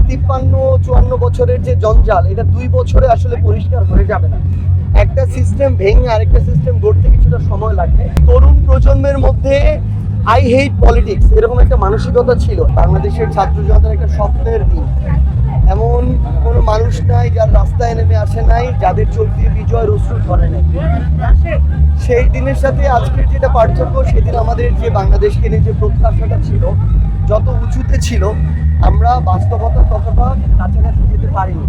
53-54 বছরের যে জঞ্জাল, এটা 2 বছরে আসলে পরিষ্কার হয়ে যাবে না। একটা সিস্টেম ভেঙে আরেকটা সিস্টেম গড়তে কিছুটা সময় লাগবে। তরুণ প্রজন্মের মধ্যে আই হেট পলিটিক্স এরকম একটা মানসিকতা ছিল। বাংলাদেশের ছাত্র জনতার একটা স্বপ্নের দিন। এমন কোনো মানুষ নাই যার রাস্তায় নেমে আসে নাই, যাদের চোখ দিয়ে বিজয়ের অশ্রু ঝরে নাই। সেই দিনের সাথে আজকের যেটা পার্থক্য, সেদিন আমাদের যে বাংলাদেশকে নিয়ে যে প্রত্যাশাটা ছিল, যত উঁচুতে ছিল, আমরা বাস্তবতা ততটা কাছাকাছি যেতে পারিনি।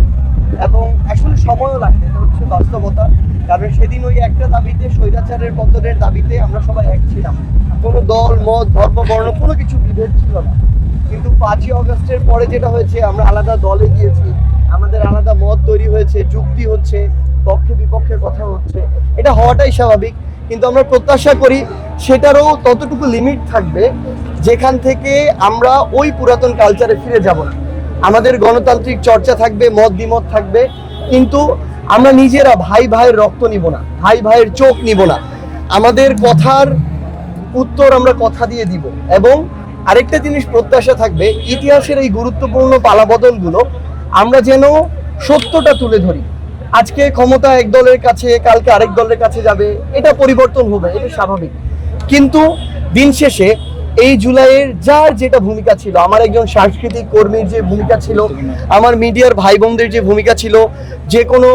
এবং আসলে সময়ও লাগবে, এটা হচ্ছে বাস্তবতা। কারণ সেদিন ওই একটা দাবিতে, স্বৈরাচারের পতনের দাবিতে আমরা সবাই এক ছিলাম। কোনো দল, মত, ধর্ম, বর্ণ কোনো কিছু বিভেদ ছিল না। কিন্তু 5ই অগস্টের পরে যেটা হয়েছে, আমরা আলাদা দলে গিয়েছি, আমাদের আলাদা মত তৈরি হয়েছে, যুক্তি হচ্ছে, পক্ষে বিপক্ষে কথা হচ্ছে। এটা হওয়াটাই স্বাভাবিক। কিন্তু আমরা প্রত্যাশা করি সেটারও ততটুকু লিমিট থাকবে যেখান থেকে আমরা ওই পুরাতন কালচারে ফিরে যাব না। আমাদের গণতান্ত্রিক চর্চা থাকবে, মত দ্বিমত থাকবে, কিন্তু আমরা নিজেরা ভাই ভাইয়ের রক্ত নিব না, ভাই ভাইয়ের চোখ নিব না। আমাদের কথার উত্তর আমরা কথা দিয়ে দিব। এবং আরেকটা জিনিস প্রত্যাশা থাকবে, ইতিহাসের এই গুরুত্বপূর্ণ পালাবদলগুলো আমরা যেন সত্যটা তুলে ধরি। আজকে ক্ষমতা এক দলের কাছে, কালকে আরেক দলের কাছে যাবে, এটা পরিবর্তন হবে, এটা স্বাভাবিক। কিন্তু দিন শেষে এই জুলাইয়ের যার যেটা ভূমিকা ছিল, আমার একজন সাংস্কৃতিক কর্মীর যে ভূমিকা ছিল, আমার মিডিয়ার ভাই বোনদের যে ভূমিকা ছিল, যে কোনো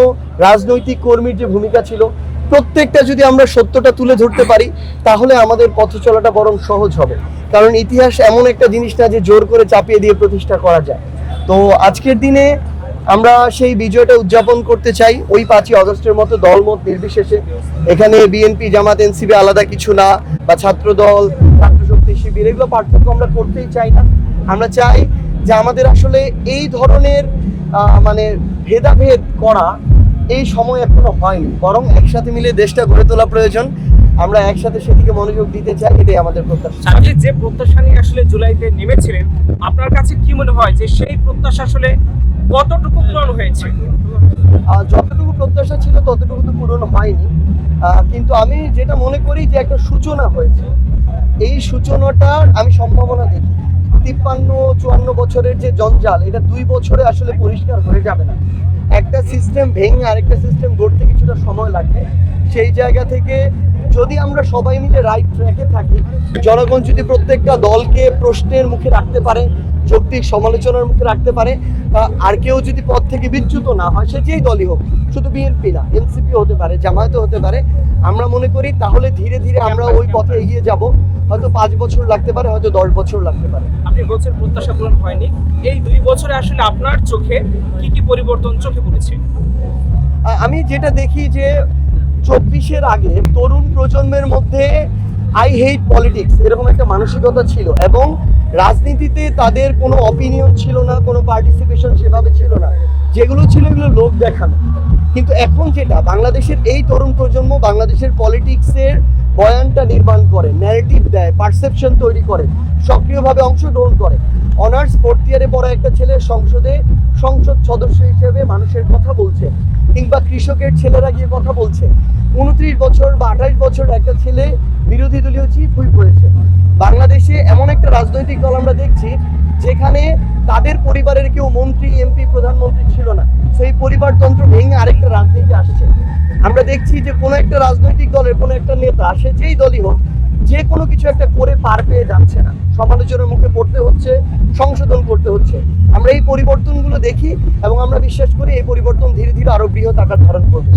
রাজনৈতিক কর্মীর যে ভূমিকা ছিল, প্রত্যেকটা যদি আমরা সত্যটা তুলে ধরতে পারি, তাহলে আমাদের পথ চলাটা বরং সহজ হবে। কারণ ইতিহাস এমন একটা জিনিস না যে জোর করে চাপিয়ে দিয়ে প্রতিষ্ঠা করা যায়। তো আজকের দিনে আমরা সেই বিজয়টা উদযাপন করতে চাই ওই 5ই অগস্টের মতো দলমত নির্বিশেষে। এখানে বিএনপি, জামাত, এনসিপি আলাদা কিছু না, বা ছাত্র দল, ছাত্র শক্তি, শিবির, এগুলো পার্থক্য আমরা করতেই চাই না। আমরা চাই যে আমাদের আসলে এই ধরনের মানে ভেদাভেদ করা এই সময় এখনো হয়নি, বরং একসাথে মিলে দেশটা গড়ে তোলা প্রয়োজন। আমরা একসাথে সেদিকে মনোযোগ দিতে চাই, এটাই আমাদের প্রত্যাশা। আপনি যে প্রত্যাশা নিয়ে আসলে জুলাইতে নেমেছিলেন, আপনার কাছে কি মনে হয় যে সেই প্রত্যাশা আসলে কতটুকু পূরণ হয়েছে? যতটুকু প্রত্যাশা ছিল ততটুকু তো পূরণ হয়নি, কিন্তু আমি যেটা মনে করি যে একটা সূচনা হয়েছে। এই সূচনাটার আমি সম্ভাবনা দেখি। 53-54 বছরের যে জঞ্জাল, এটা 2 বছরে আসলে পরিষ্কার হয়ে যাবে না। একটা সিস্টেম ভেঙে আরেকটা সিস্টেম গড়তে কিছুটা সময় লাগবে। সেই জায়গা থেকে যদি আমরা সবাই মিলে রাইট ট্র্যাকে থাকি, জনগণ যদি প্রত্যেকটা দলকে প্রশ্নের মুখে রাখতে পারে, যৌক্তিক সমালোচনার মুখে রাখতে পারে, আর কেউ যদি পথ থেকে বিচ্যুত না হয়, সে যেই দলই হোক, শুধু বিএনপি না, এনসিপি হতে পারে, জামায়াতও হতে পারে, আমরা মনে করি তাহলে ধীরে ধীরে আমরা ওই পথে এগিয়ে যাব। হয়তো 5 বছর লাগতে পারে, হয়তো 10 বছর লাগতে পারে। আপনি বলছেন প্রত্যাশা পূরণ হয়নি, এই 2 বছরে আসলে আপনার চোখে কি কি পরিবর্তন চোখে পড়েছে? আমি যেটা দেখি যে 24-এর আগে তরুণ প্রজন্মের মধ্যে আই হেট পলিটিক্স এরকম একটা মানসিকতা ছিল, এবং রাজনীতিতে তাদের কোনো অপিনিয়ন ছিল না, কোনো পার্টিসিপেশন সেভাবে ছিল না। যেগুলো ছিল এগুলো লোক দেখানো। কিন্তু এখন যেটা বাংলাদেশের এই তরুণ প্রজন্ম বাংলাদেশের পলিটিক্সের বয়ানটা নির্মাণ করে, ন্যারেটিভ দেয়, পারসেপশন তৈরি করে, সক্রিয়ভাবে অংশগ্রহণ করে। অনার্স 4th ইয়ারে পড়া একটা ছেলে সংসদে সংসদ সদস্য হিসেবে মানুষের কথা বলছে, কিংবা কৃষকের ছেলেরা গিয়ে কথা বলছে। 29 বছর বা 28 বছর একটা ছেলে বিরোধী দলীয় চিফ হুইপ হয়েছে। বাংলাদেশে এমন একটা রাজনৈতিক দল আমরা দেখছি যেখানে তাদের পরিবারের কেউ মন্ত্রী, এমপি, প্রধানমন্ত্রী ছিল না। সেই পরিবারতন্ত্র ভেঙে আরেকটা রাজনীতি আসছে। আমরা দেখছি যে কোনো একটা রাজনৈতিক দলের কোনো একটা নেতা, সে যেই দলই হোক, যে কোনো কিছু একটা করে পার পেয়ে যাচ্ছে না, সমালোচনার মুখে পড়তে হচ্ছে, সংশোধন করতে হচ্ছে। আমরা এই পরিবর্তনগুলো দেখি এবং আমরা বিশ্বাস করি এই পরিবর্তন ধীরে ধীরে আরো বৃহৎ আকার ধারণ করবে।